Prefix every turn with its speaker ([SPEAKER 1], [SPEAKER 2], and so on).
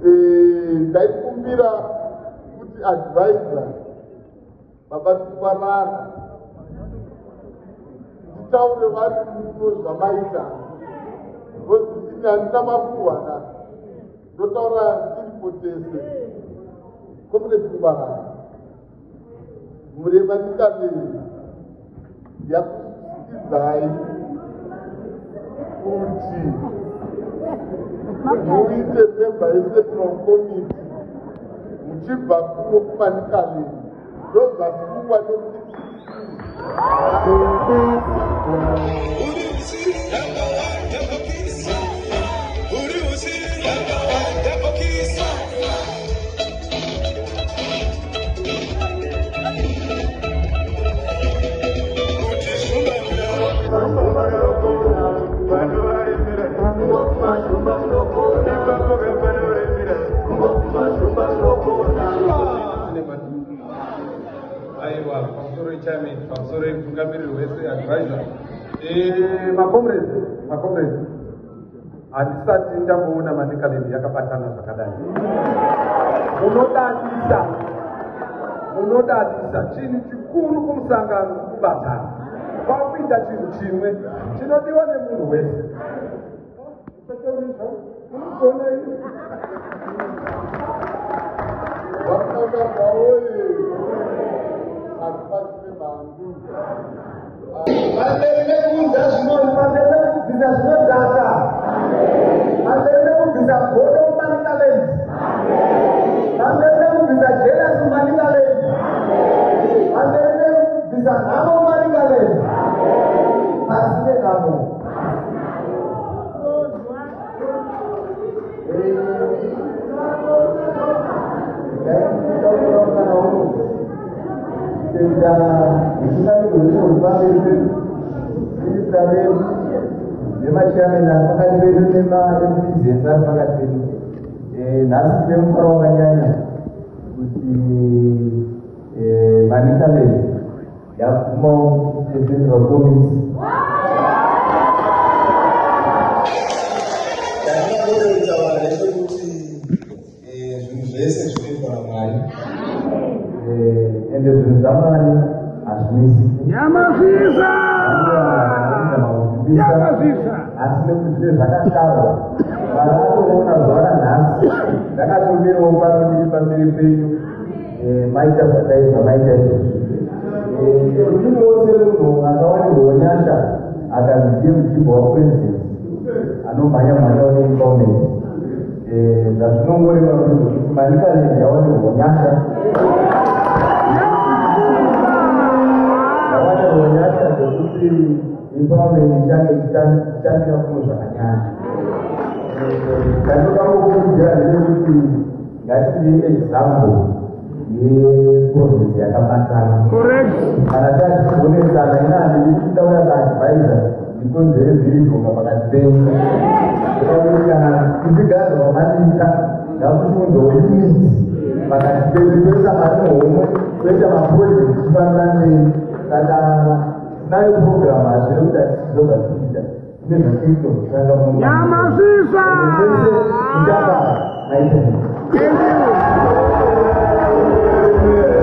[SPEAKER 1] ndaikumbira kuti advisor baba Twarara nditaure vari muno zvamaita because ini handina mapuhwana ndotaura tiripo tese Comrade Twarara murema ndikadei yakusikidzai kuti muite member yeCentral Committee muchibva kuno kumanikale ndozvasungwa
[SPEAKER 2] Chairman, sorry, Fungamiri Wese advisor. Makomrade. Handisati ndamboona manikaleni yakabatana zvakadai. Munodadisa chinhu chikuru kumusangano kubatana. Kwakuita chinhu chimwe chinodiwa nemunhu wese.
[SPEAKER 3] Yamasisa!